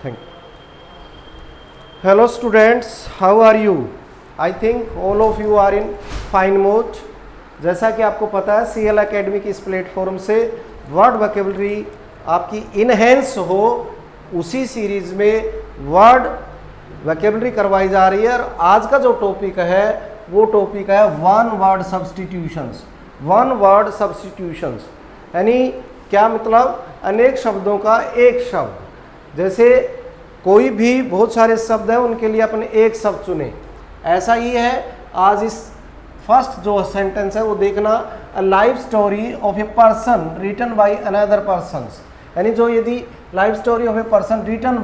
Thank you. Hello students, how are you? I think all of you are in fine mood. जैसा कि आपको पता है CL Academy की इस प्लेटफॉर्म से वर्ड वोकेबलरी आपकी इनहेंस हो, उसी सीरीज में वर्ड वोकेबलरी करवाई जा रही है। और आज का जो टॉपिक है वो टॉपिक है one word substitutions. One word substitutions यानी क्या मतलब, अनेक शब्दों का एक शब्द। जैसे कोई भी बहुत सारे शब्द हैं, उनके लिए अपने एक शब्द चुने। ऐसा ही है आज इस फर्स्ट जो सेंटेंस है वो देखना, a life story of a person written by another person. यानी जो यदि life story of a person written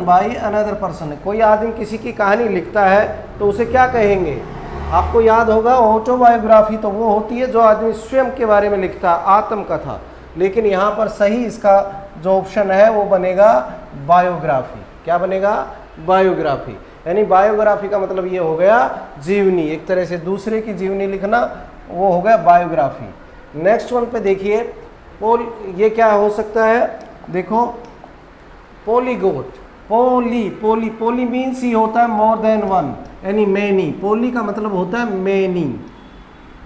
by another person है, कोई आदमी किसी की कहानी लिखता है तो उसे क्या कहेंगे? आपको याद होगा ऑटोबायोग्राफी तो वो होती है जो आदमी स्वयं के बारे में लिखता है, आत्मकथा। लेकिन यहाँ पर सही इसका जो ऑप्शन है वो बनेगा बायोग्राफी। क्या बनेगा? बायोग्राफी। यानी बायोग्राफी का मतलब ये हो गया जीवनी, एक तरह से दूसरे की जीवनी लिखना, वो हो गया बायोग्राफी। नेक्स्ट वन पे देखिए, ये क्या हो सकता है? देखो पोलीगोट। पोली मीन्स ही होता है मोर देन वन, यानी मैनी। पोली का मतलब होता है many.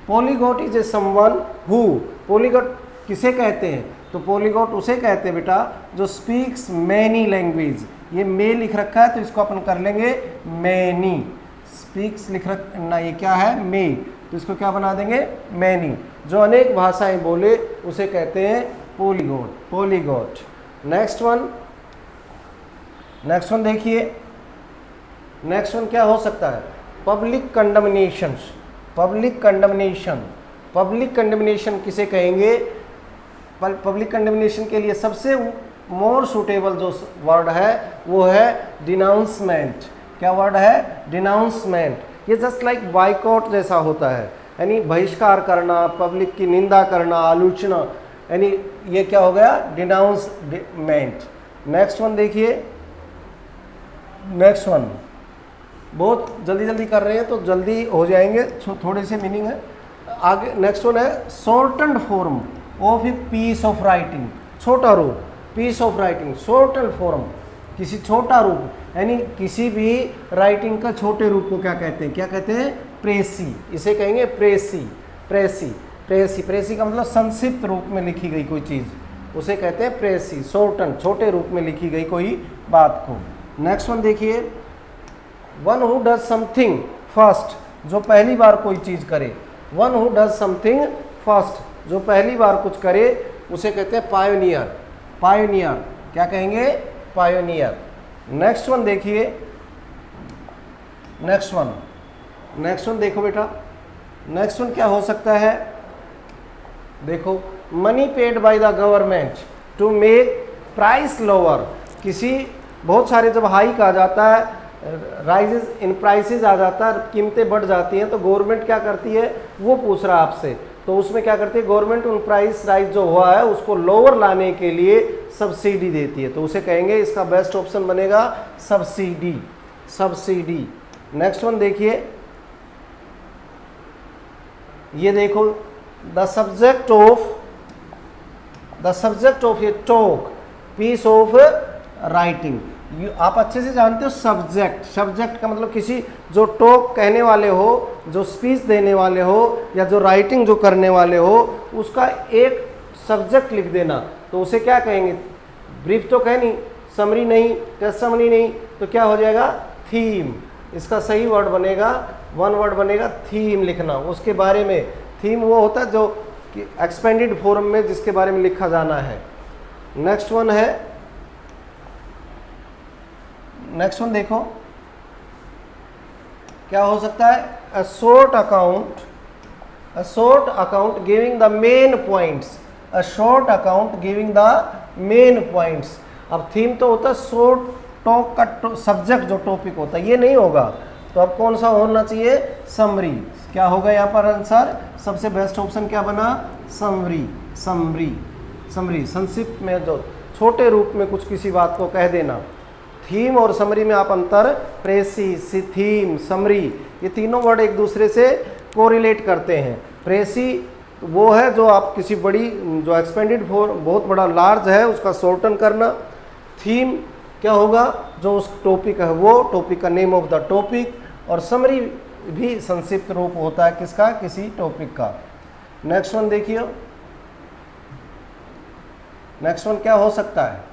Polyglot is a someone who. Polyglot किसे कहते हैं? तो पोलीगोट उसे कहते हैं बेटा जो स्पीक्स मैनी लैंग्वेज। ये मे लिख रखा है तो इसको अपन कर लेंगे मैनी। स्पीक्स लिख ना, ये क्या है? मे, तो इसको क्या बना देंगे? मैनी। जो अनेक भाषाएं बोले उसे कहते हैं पोलीगोट। नेक्स्ट वन देखिए, नेक्स्ट वन क्या हो सकता है? पब्लिक कंडमनेशन किसे कहेंगे? पब्लिक कंडमनेशन के लिए सबसे मोर सूटेबल जो वर्ड है वो है डिनाउंसमेंट। क्या वर्ड है? डिनाउंसमेंट। ये जस्ट लाइक बाइकआउट जैसा होता है, यानी बहिष्कार करना, पब्लिक की निंदा करना, आलोचना, यानी ये क्या हो गया? डिनाउंसमेंट। नेक्स्ट वन देखिए, नेक्स्ट वन बहुत जल्दी कर रहे हैं तो जल्दी हो जाएंगे, थोड़े से मीनिंग है आगे। नेक्स्ट वन है shortened form of a piece of writing. छोटा रूप, piece of writing, shortened form, किसी छोटा रूप, यानी किसी भी राइटिंग का छोटे रूप को क्या कहते हैं? क्या कहते हैं? प्रेसी। इसे कहेंगे प्रेसी का मतलब संक्षिप्त रूप में लिखी गई कोई चीज़, उसे कहते हैं प्रेसी। शॉर्टन, छोटे रूप में लिखी गई कोई बात को। नेक्स्ट वन देखिए, one who does something first, जो पहली बार कोई चीज़ करे। One who does something first, जो पहली बार कुछ करे उसे कहते हैं पायोनियर। क्या कहेंगे? पायोनियर। नेक्स्ट वन देखिए, नेक्स्ट वन देखो बेटा, नेक्स्ट वन क्या हो सकता है? देखो, money paid by the government to make price lower. किसी बहुत सारे जब हाइक आ जाता है, राइजेस इन प्राइसेस आ जाता है, कीमतें बढ़ जाती हैं, तो गवर्नमेंट क्या करती है? वो पूछ रहा है आपसे, तो उसमें क्या करती है? गवर्नमेंट उन प्राइस राइज जो हुआ है उसको लोअर लाने के लिए सब्सिडी देती है, तो उसे कहेंगे, इसका बेस्ट ऑप्शन बनेगा सब्सिडी। नेक्स्ट वन देखिए, ये देखो, the subject of a talk piece of writing. आप अच्छे से जानते हो सब्जेक्ट का मतलब किसी जो टॉक कहने वाले हो, जो स्पीच देने वाले हो, या जो राइटिंग जो करने वाले हो, उसका एक सब्जेक्ट लिख देना, तो उसे क्या कहेंगे? ब्रीफ तो कह नहीं, समरी नहीं, टेस्टमनी नहीं, तो क्या हो जाएगा? थीम। इसका सही वर्ड बनेगा, वन वर्ड बनेगा थीम लिखना। उसके बारे में, थीम वो होता है जो एक्सपेंडेड फॉर्म में जिसके बारे में लिखा जाना है। नेक्स्ट वन देखो, क्या हो सकता है? A short account giving the main points. A short account giving the main points. अब थीम तो होता है शॉर्ट टॉक का सब्जेक्ट जो टॉपिक होता है, ये नहीं होगा, तो अब कौन सा होना चाहिए? समरी। क्या होगा यहाँ पर आंसर? सबसे बेस्ट ऑप्शन क्या बना? समरी। संक्षिप्त में जो छोटे रूप में कुछ किसी बात को कह देना। थीम और समरी में आप अंतर, प्रेसी, थीम, समरी, ये तीनों वर्ड एक दूसरे से कोरिलेट करते हैं। प्रेसी वो है जो आप किसी बड़ी, जो एक्सपेंडेड फॉर बहुत बड़ा लार्ज है उसका शॉर्टन करना। थीम क्या होगा, जो उस टॉपिक है वो टॉपिक का नेम ऑफ द टॉपिक, और समरी भी संक्षिप्त रूप होता है किसका, किसी टॉपिक का। नेक्स्ट वन देखिए, नेक्स्ट वन क्या हो सकता है,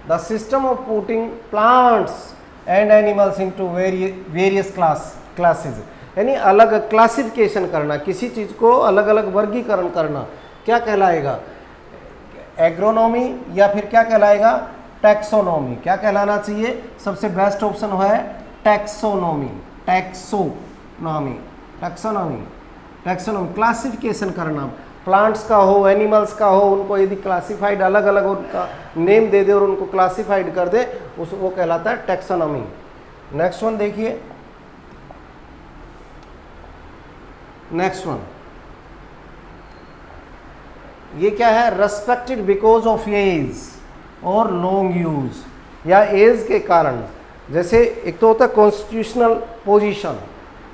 the system of putting plants and animals into various classes, यानी अलग क्लासिफिकेशन करना, किसी चीज़ को अलग अलग वर्गीकरण करना, क्या कहलाएगा, एग्रोनॉमी या फिर क्या कहलाएगा, टैक्सोनॉमी। क्या कहलाना चाहिए, सबसे बेस्ट ऑप्शन है taxonomy, taxonomy, taxonomy, taxonomy, classification करना, प्लांट्स का हो, एनिमल्स का हो, उनको यदि क्लासिफाइड अलग अलग उनका नेम दे दे और उनको क्लासिफाइड कर दे, उस वो कहलाता है टैक्सोनॉमी। नेक्स्ट वन देखिए, नेक्स्ट वन ये क्या है, रेस्पेक्टेड बिकॉज ऑफ एज और लॉन्ग यूज, या एज के कारण, जैसे एक तो होता है कॉन्स्टिट्यूशनल पोजीशन,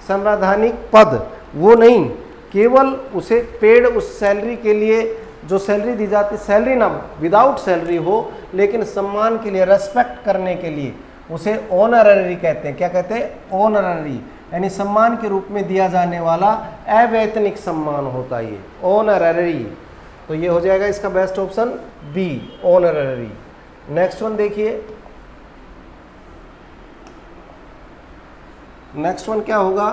संवैधानिक पद, वो नहीं, केवल उसे पेड उस सैलरी के लिए जो सैलरी दी जाती, सैलरी ना विदाउट सैलरी हो लेकिन सम्मान के लिए, रेस्पेक्ट करने के लिए, उसे ऑनररी कहते हैं। क्या कहते हैं, ऑनररी, यानी सम्मान के रूप में दिया जाने वाला अवैतनिक सम्मान होता है ये, ऑनररी। तो ये हो जाएगा इसका best option B, honorary. Next one देखिए, नेक्स्ट वन क्या होगा,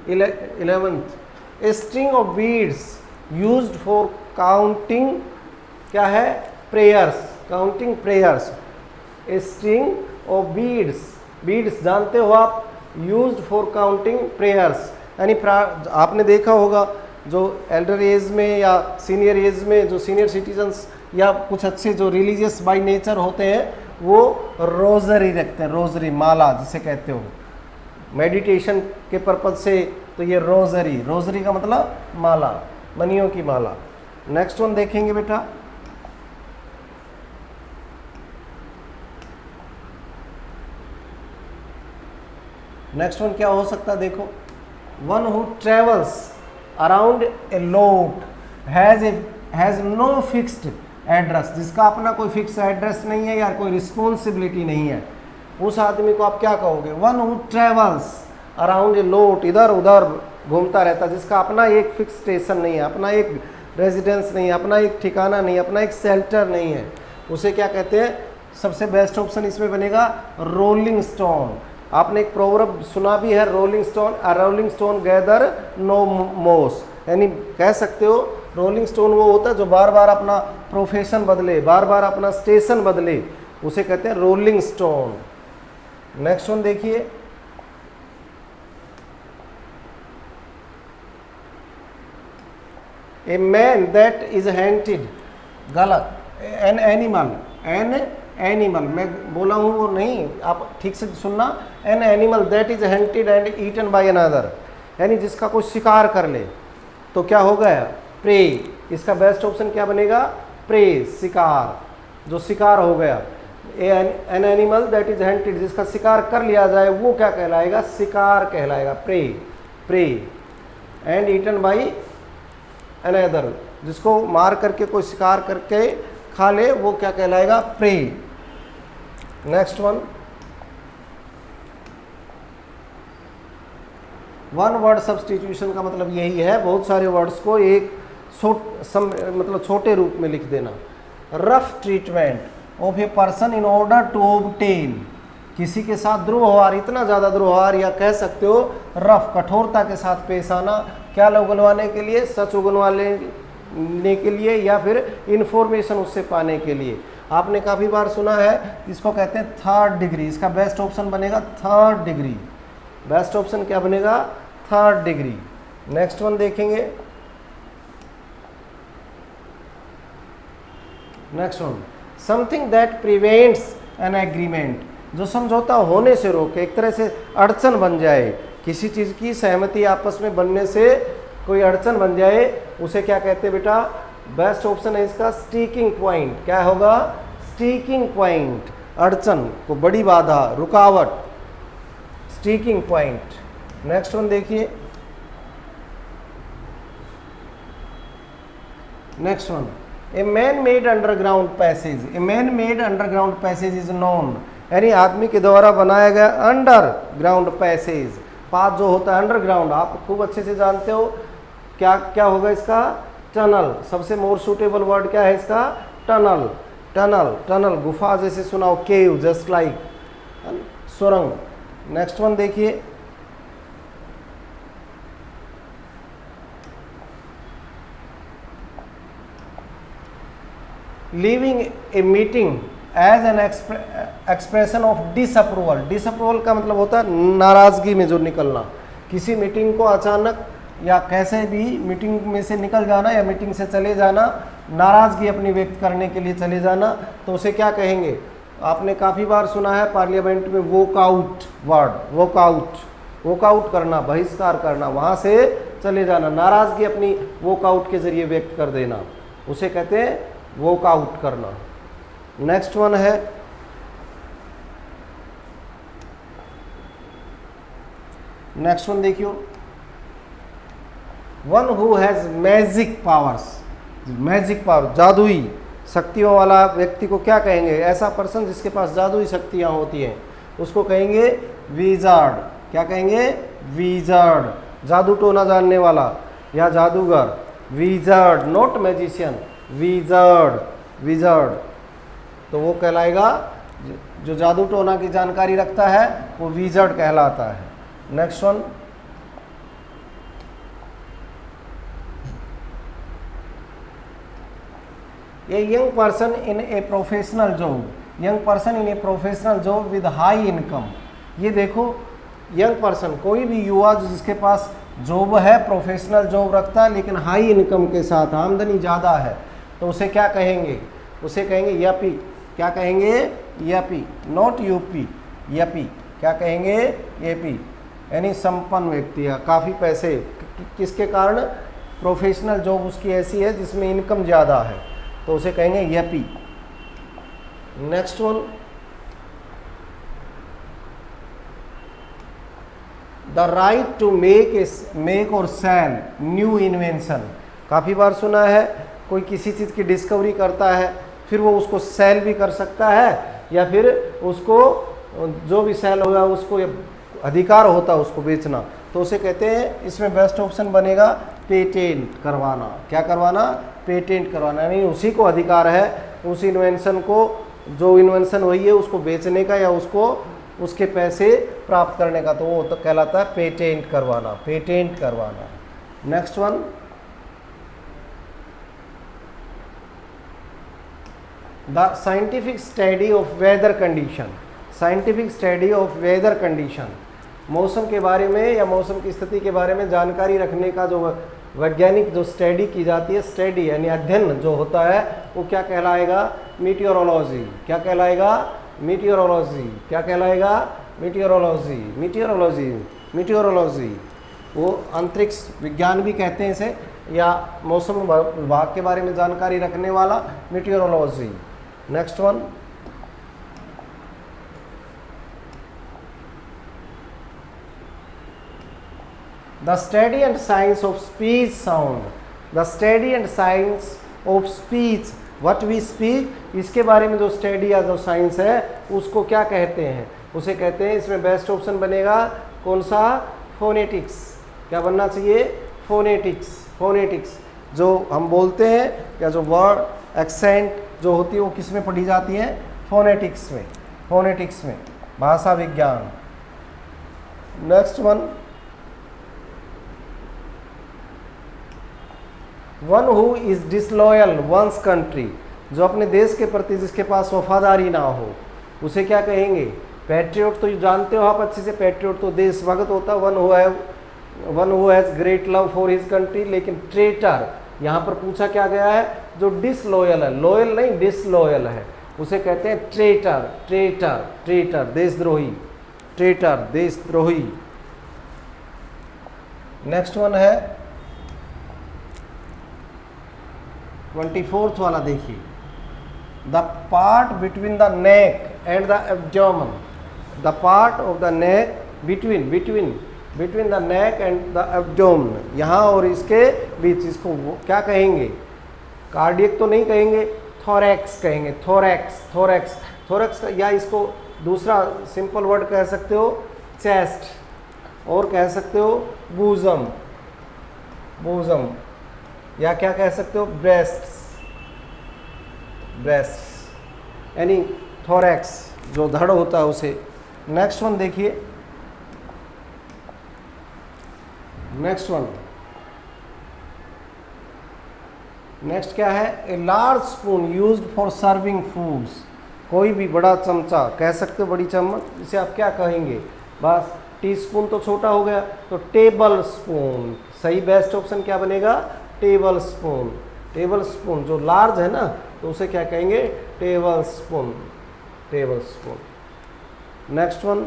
11th, a string of beads used for counting, क्या है, prayers, counting prayers, a string of beads, beads जानते हो आप, यूज्ड फॉर काउंटिंग प्रेयर्स, यानी आपने देखा होगा जो एल्डर एज में या सीनियर एज में जो सीनियर सिटीजन्स या कुछ अच्छे जो रिलीजियस बाय नेचर होते हैं, वो रोजरी रखते हैं, रोजरी, माला जिसे कहते हो, मेडिटेशन के पर्पज से, तो ये रोजरी, रोजरी का मतलब माला, मनियों की माला। नेक्स्ट वन देखेंगे बेटा, नेक्स्ट वन क्या हो सकता है, देखो, one who travels around a lot has no fixed address, जिसका अपना कोई फिक्स एड्रेस नहीं है या कोई रिस्पॉन्सिबिलिटी नहीं है, उस आदमी को आप क्या कहोगे, one who travels around a lot, इधर उधर घूमता रहता, जिसका अपना एक फिक्स स्टेशन नहीं है, अपना एक रेजिडेंस नहीं है, अपना एक ठिकाना नहीं है, अपना एक शेल्टर नहीं है, उसे क्या कहते हैं, सबसे बेस्ट ऑप्शन इसमें बनेगा रोलिंग स्टोन। आपने एक प्रोवर्ब सुना भी है, रोलिंग स्टोन, अ रोलिंग स्टोन गैदर नो मोस, यानी कह सकते हो रोलिंग स्टोन वो होता है जो बार बार अपना प्रोफेशन बदले, बार बार अपना स्टेशन बदले, उसे कहते हैं रोलिंग स्टोन। नेक्स्ट वन देखिए, a man that is hunted, गलत, एन एनिमल, एन एनिमल, मैं बोला हूँ वो नहीं, आप ठीक से सुनना, an animal that is hunted and eaten by another, यानी जिसका कोई शिकार कर ले, तो क्या हो गया, प्रे। इसका बेस्ट ऑप्शन क्या बनेगा, प्रे, शिकार, जो शिकार हो गया, an animal that is hunted, जिसका शिकार कर लिया जाए वो क्या कहलाएगा, शिकार कहलाएगा, prey, prey, and eaten by another, जिसको मार करके कोई शिकार करके खा ले वो क्या कहलाएगा, prey. Next one, one word substitution का मतलब यही है, बहुत सारे वर्ड्स को एक मतलब छोटे रूप में लिख देना। Rough treatment of a person in order to obtain, किसी के साथ द्रोहार, इतना ज़्यादा द्रोहार, या कह सकते हो रफ, कठोरता के साथ पेश आना, क्या उगलवाने के लिए, सच उगलवाने के लिए, या फिर इंफॉर्मेशन उससे पाने के लिए। आपने काफ़ी बार सुना है, इसको कहते हैं थर्ड डिग्री, इसका बेस्ट ऑप्शन बनेगा थर्ड डिग्री, बेस्ट ऑप्शन क्या बनेगा, थर्ड डिग्री। नेक्स्ट वन देखेंगे, next one, something that prevents an agreement, जो समझौता होने से रोके, एक तरह से अड़चन बन जाए, किसी चीज़ की सहमति आपस में बनने से कोई अड़चन बन जाए, उसे क्या कहते हैं बेटा, बेस्ट ऑप्शन है इसका स्टिकिंग पॉइंट। क्या होगा, स्टिकिंग पॉइंट, अड़चन को, बड़ी बाधा, रुकावट, स्टिकिंग पॉइंट। नेक्स्ट वन देखिए, next one, a man made underground passage, a man made underground passage is known, यानी आदमी के द्वारा बनाया गया अंडरग्राउंड पैसेज। पाथ जो होता है अंडरग्राउंड, आप खूब अच्छे से जानते हो क्या क्या होगा इसका, टनल। सबसे मोर सूटेबल वर्ड क्या है इसका, टनल। टनल, टनल गुफा जैसे सुनाओ, केव जस्ट लाइक सुरंग। नेक्स्ट वन देखिए, leaving a meeting as an expression of disapproval. Disapproval का मतलब होता है नाराजगी में जो निकलना, किसी मीटिंग को अचानक या कैसे भी मीटिंग में से निकल जाना या मीटिंग से चले जाना, नाराजगी अपनी व्यक्त करने के लिए चले जाना, तो उसे क्या कहेंगे। आपने काफ़ी बार सुना है पार्लियामेंट में वॉकआउट वर्ड, वॉकआउट, वॉकआउट करना, बहिष्कार करना, वहाँ से चले जाना, नाराजगी अपनी वॉकआउट के जरिए व्यक्त कर देना, उसे कहते हैं वॉकआउट करना। नेक्स्ट वन है नेक्स्ट वन देखियो, one who has magic powers. Magic power, जादुई शक्तियों वाला व्यक्ति को क्या कहेंगे, ऐसा पर्सन जिसके पास जादुई शक्तियां होती हैं उसको कहेंगे विजार्ड। क्या कहेंगे, विजार्ड, जादू टोना जानने वाला या जादूगर, wizard, not magician, wizard, wizard. तो वो कहलाएगा, जो जादू टोना की जानकारी रखता है वो विजार्ड कहलाता है। Next one, a young person in a professional job, young person in a professional job with high income. ये देखो, यंग पर्सन कोई भी युवा जिसके पास जॉब है, प्रोफेशनल जॉब रखता है लेकिन हाई इनकम के साथ, आमदनी ज़्यादा है, तो उसे क्या कहेंगे, उसे कहेंगे यपी। क्या कहेंगे, यपी, नॉट यूपी, यपी। क्या कहेंगे, एपी, यानी संपन्न व्यक्ति है, काफ़ी पैसे, किसके कारण, प्रोफेशनल जॉब उसकी ऐसी है जिसमें इनकम ज़्यादा है, तो उसे कहेंगे यपी। Next one, the right to make और सेल न्यू इन्वेंशन। काफ़ी बार सुना है, कोई किसी चीज़ की डिस्कवरी करता है, फिर वो उसको सेल भी कर सकता है, या फिर उसको जो भी सेल होगा उसको अधिकार होता है उसको बेचना, तो उसे कहते हैं, इसमें बेस्ट ऑप्शन बनेगा पेटेंट करवाना। क्या करवाना, पेटेंट करवाना, यानी उसी को अधिकार है उस इन्वेंशन को, जो इन्वेंशन हुई है उसको बेचने का या उसको उसके पैसे प्राप्त करने का, तो वो तो कहलाता है पेटेंट करवाना, पेटेंट करवाना। Next one, the scientific study of weather condition. Scientific study of weather condition, मौसम के बारे में या मौसम की स्थिति के बारे में जानकारी रखने का जो वैज्ञानिक जो स्टडी की जाती है, स्टडी यानी अध्ययन जो होता है, वो क्या कहलाएगा, मीटियोरोलॉजी। क्या कहलाएगा, मीटियोरोलॉजी। क्या कहलाएगा, मीटियोरोलॉजी, मीटियोरोलॉजी, मीटियोरोलॉजी। वो अंतरिक्ष विज्ञान भी कहते हैं इसे, या मौसम विभाग के बारे में जानकारी रखने वाला, meteorology. Next one, the study and science of speech sound. The study and science of speech, what we speak, इसके बारे में जो स्टडी या जो साइंस है उसको क्या कहते हैं, उसे कहते हैं, इसमें बेस्ट ऑप्शन बनेगा कौन सा, फोनेटिक्स। क्या बनना चाहिए, फोनेटिक्स। फोनेटिक्स जो हम बोलते हैं या जो वर्ड एक्सेंट जो होती है वो किस में पढ़ी जाती है, फोनेटिक्स में, फोनेटिक्स में, भाषा विज्ञान। Next one, one who is disloyal one's country, जो अपने देश के प्रति जिसके पास वफादारी ना हो, उसे क्या कहेंगे, पैट्रियोट। तो जानते हो आप अच्छे से, पैट्रियोट तो देशभक्त होता है, one who has great love for his country. लेकिन ट्रेटर यहाँ पर पूछा क्या गया है, जो डिसलॉयल है, लॉयल नहीं डिसलॉयल है, उसे कहते हैं ट्रेटर। ट्रेटर, ट्रेटर देशद्रोही, ट्रेटर देशद्रोही। नेक्स्ट वन है 24th वाला, देखिए, the part between the neck and the abdomen. The part of the neck between the neck and the abdomen, यहाँ और इसके बीच, इसको क्या कहेंगे, कार्डियक तो नहीं कहेंगे, थोरैक्स कहेंगे, थोरैक्स, थोरैक्स, थोरैक्स, या इसको दूसरा सिंपल वर्ड कह सकते हो चेस्ट, और कह सकते हो बूजम, बूजम, या क्या कह सकते हो ब्रेस्ट्स, ब्रेस्ट्स, यानी थोरैक्स जो धड़ होता है उसे। नेक्स्ट वन देखिए, नेक्स्ट वन, नेक्स्ट क्या है, a large spoon used for serving foods, कोई भी बड़ा चमचा कह सकते हो, बड़ी चम्मच, इसे आप क्या कहेंगे, बस टी स्पून तो छोटा हो गया, तो टेबल स्पून, सही बेस्ट ऑप्शन क्या बनेगा, टेबल स्पून, टेबल स्पून जो लार्ज है ना तो उसे क्या कहेंगे, table spoon, table spoon. Next one,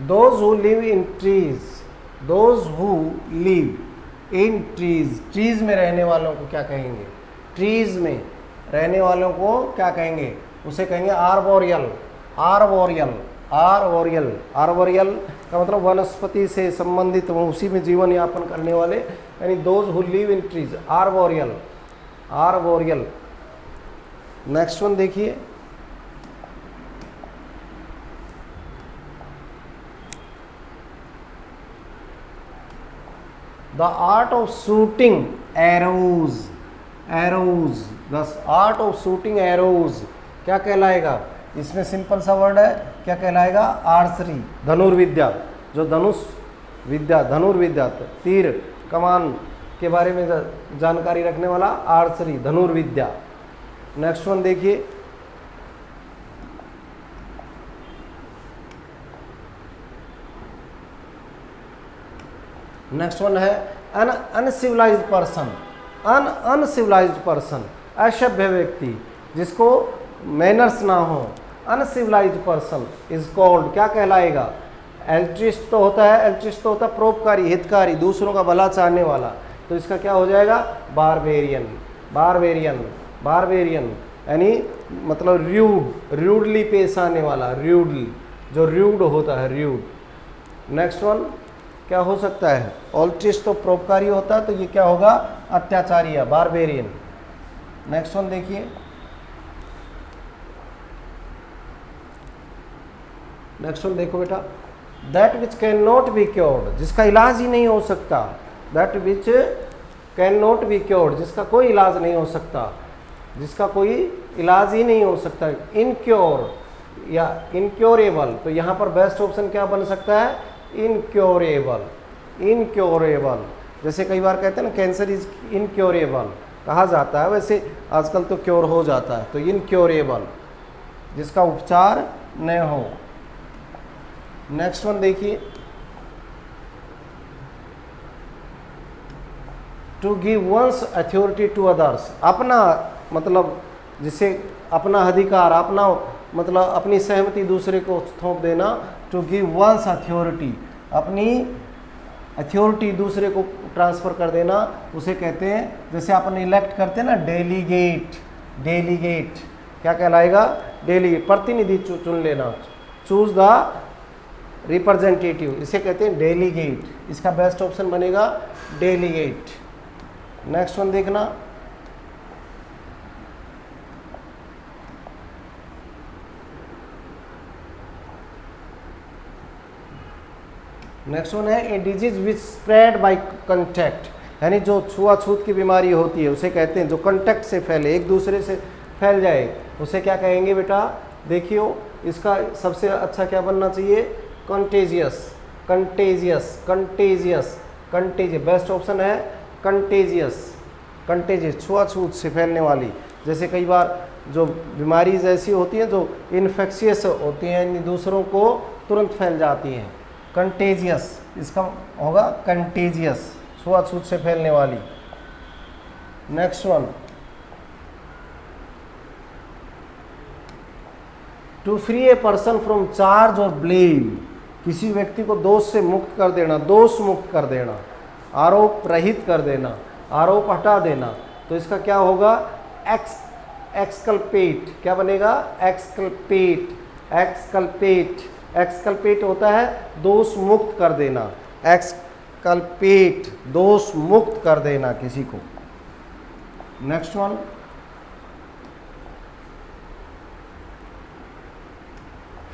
those who live in trees, those who live in trees, trees में रहने वालों को क्या कहेंगे, ट्रीज में रहने वालों को क्या कहेंगे, उसे कहेंगे आर्बोरियल, आर्बोरियल, आर्बोरियल, आर्बोरियल का मतलब वनस्पति से संबंधित, वो उसी में जीवन यापन करने वाले, यानी those who live in trees, arboreal, arboreal. Next one देखिए, the art of shooting arrows, arrows, the art of shooting arrows क्या कहलाएगा, इसमें सिंपल सा वर्ड है, क्या कहलाएगा, आर्चरी, धनुर्विद्या, जो धनुष विद्या, धनुर्विद्या, तीर कमान के बारे में जानकारी रखने वाला, आर्चरी, धनुर्विद्या। नेक्स्ट वन देखिए, नेक्स्ट वन है अन अनसिविलाइज्ड पर्सन, अनसिविलाइज्ड पर्सन, असभ्य व्यक्ति जिसको मैनर्स ना हो, अनसिविलाइज्ड पर्सन इज कॉल्ड, क्या कहलाएगा, एल्ट्रिस्ट तो होता है, एल्ट्रिस्ट तो होता है परोपकारी, हितकारी, दूसरों का भला चाहने वाला, तो इसका क्या हो जाएगा, बारबेरियन, बारबेरियन, बारबेरियन, यानी मतलब र्यूड, र्यूडली पेश आने वाला, र्यूडली, जो र्यूड होता है, र्यूड। नेक्स्ट वन क्या हो सकता है, ऑल्ट्रिस्ट तो परोपकारी होता है, तो ये क्या होगा, अत्याचारी, बारबेरियन। नेक्स्ट वन देखिए, नेक्स्ट वन देखो बेटा, that which can not be cured, जिसका इलाज ही नहीं हो सकता, that which can not be cured, जिसका कोई इलाज नहीं हो सकता, जिसका कोई इलाज ही नहीं हो सकता, इनक्योर या इनक्योरेबल, तो यहाँ पर बेस्ट ऑप्शन क्या बन सकता है, इनक्योरेबल, इनक्योरेबल, जैसे कई बार कहते हैं ना कैंसर इज इनक्योरेबल कहा जाता है, वैसे आजकल तो क्योर हो जाता है, तो इनक्योरेबल, जिसका उपचार न हो। नेक्स्ट वन देखिए, to give one's authority to others, अपना मतलब जिसे अपना अधिकार, अपना मतलब अपनी सहमति दूसरे को थोप देना, टू गिव वंस अथॉरिटी, अपनी अथॉरिटी दूसरे को ट्रांसफ़र कर देना, उसे कहते हैं, जैसे अपन इलेक्ट करते हैं ना डेलीगेट, डेलीगेट क्या कहलाएगा, डेलीगेट, प्रतिनिधि चुन लेना, चूज द रिप्रेजेंटेटिव, इसे कहते हैं डेलीगेट, इसका बेस्ट ऑप्शन बनेगा डेलीगेट। नेक्स्ट वन देखना, नेक्स्ट वन है a disease which spread by contact, यानी जो छुआछूत की बीमारी होती है उसे कहते हैं, जो कंटैक्ट से फैले, एक दूसरे से फैल जाए, उसे क्या कहेंगे बेटा, देखियो इसका सबसे अच्छा क्या बनना चाहिए, contagious, contagious, contagious, contagious, best option है कंटेजियस, कंटेजियस, छुआछूत से फैलने वाली, जैसे कई बार जो बीमारीज ऐसी होती हैं जो इन्फेक्शियस होती हैं, यानी दूसरों को तुरंत फैल जाती हैं, कंटेजियस, इसका होगा कंटेजियस, छुआछूत से फैलने वाली। Next one, to free a person from charge और ब्लेम, किसी व्यक्ति को दोष से मुक्त कर देना, दोष मुक्त कर देना, आरोप रहित कर देना, आरोप हटा देना, तो इसका क्या होगा, एक्सकल्पेट, क्या बनेगा, एक्सकल्पेट, एक्सकल्पेट, एक्सकल्पेट होता है दोष मुक्त कर देना, एक्सकल्पेट दोष मुक्त कर देना किसी को। Next one,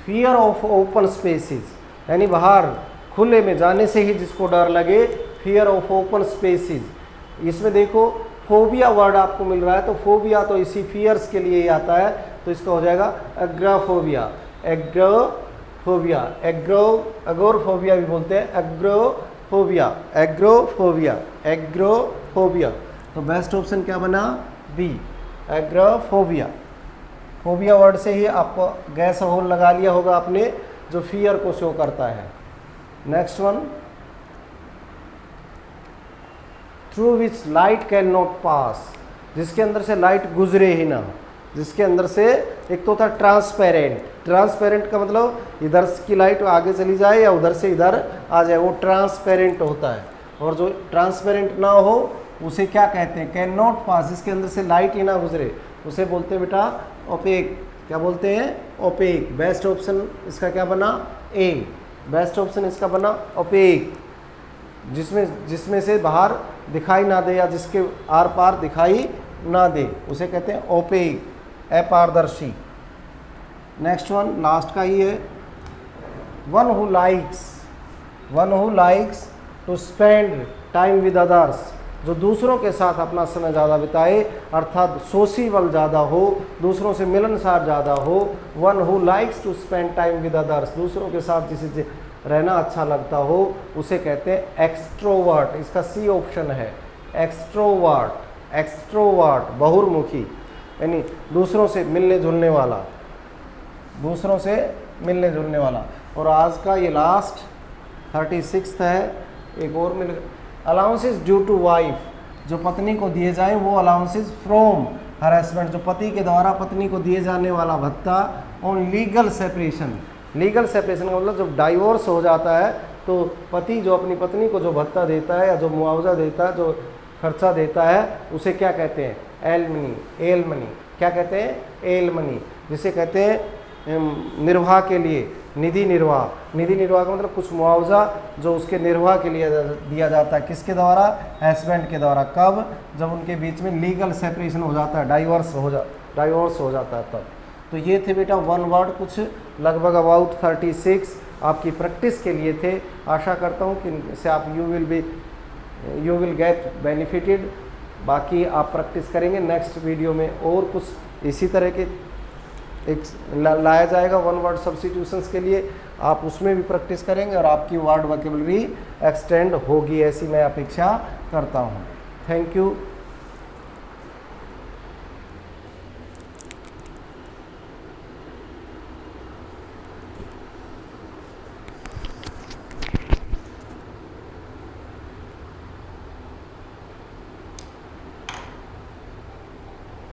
fear of open spaces, यानी बाहर खुले में जाने से ही जिसको डर लगे, फियर ऑफ ओपन स्पेसिस। इसमें देखो फोबिया वर्ड आपको मिल रहा है, तो फोबिया तो इसी फियर्स के लिए ही आता है, तो इसका हो जाएगा एग्राफोबिया, एग्रोफोबिया, एगोरफोबिया भी बोलते हैं, एग्रोफोबिया, एग्रोफोबिया, एग्रोफोबिया। तो बेस्ट ऑप्शन क्या बना, बी, एग्रोफोबिया। फोबिया वर्ड से ही आपको गैस होल लगा लिया होगा आपने, जो फियर को शो करता है। Next one, through which light can not pass, जिसके अंदर से लाइट गुजरे ही ना, जिसके अंदर से, एक तो होता है ट्रांसपेरेंट, ट्रांसपेरेंट का मतलब इधर की लाइट आगे चली जाए या उधर से इधर आ जाए, वो ट्रांसपेरेंट होता है। और जो ट्रांसपेरेंट ना हो उसे क्या कहते हैं, कैन नॉट पास, जिसके अंदर से लाइट ही ना गुजरे, उसे बोलते हैं बेटा ओपेक। क्या बोलते हैं, ओपेक। बेस्ट ऑप्शन इसका क्या बना, ए, बेस्ट ऑप्शन इसका बना ओपेक, जिसमें से बाहर दिखाई ना दे या जिसके आर पार दिखाई ना दे, उसे कहते हैं ओपेक, अपारदर्शी। नेक्स्ट वन, लास्ट का ही है, one who likes to spend time with others, जो दूसरों के साथ अपना समय ज़्यादा बिताए, अर्थात सोशल ज़्यादा हो, दूसरों से मिलनसार ज़्यादा हो। One who likes to spend time with others, दूसरों के साथ जिसे से रहना अच्छा लगता हो, उसे कहते हैं एक्सट्रोवर्ट। इसका सी ऑप्शन है, एक्सट्रोवर्ट, एक्सट्रोवर्ट बहुर्मुखी, यानी दूसरों से मिलने जुलने वाला, दूसरों से मिलने जुलने वाला। और आज का ये लास्ट 36 है, एक और मिल, अलाउंसेस ड्यू टू वाइफ, जो पत्नी को दिए जाए वो अलाउंसेस फ्रॉम हरेसमेंट, जो पति के द्वारा पत्नी को दिए जाने वाला भत्ता। On legal separation, legal separation का मतलब जब डाइवोर्स हो जाता है तो पति जो अपनी पत्नी को जो भत्ता देता है या जो मुआवजा देता है, जो खर्चा देता है, उसे क्या कहते हैं, एलमनी, एलमनी। क्या कहते हैं, एलमनी, जिसे कहते हैं निर्वाह के लिए निधि निर्वाह। निधि निर्वाह का मतलब कुछ मुआवजा जो उसके निर्वाह के लिए दिया जाता है, किसके द्वारा, हस्बैंड के द्वारा। कब, जब उनके बीच में लीगल सेपरेशन हो जाता है, डाइवोर्स हो जाता है तब। तो ये थे बेटा वन वर्ड, कुछ लगभग अबाउट 36 आपकी प्रैक्टिस के लिए थे। आशा करता हूँ कि इससे आप यू विल गेट बेनिफिटेड। बाकी आप प्रैक्टिस करेंगे, नेक्स्ट वीडियो में और कुछ इसी तरह के एक लाया जाएगा वन वर्ड सब्स्टिट्यूशंस के लिए, आप उसमें भी प्रैक्टिस करेंगे और आपकी वर्ड वोकैबुलरी एक्सटेंड होगी, ऐसी मैं अपेक्षा करता हूँ। Thank you.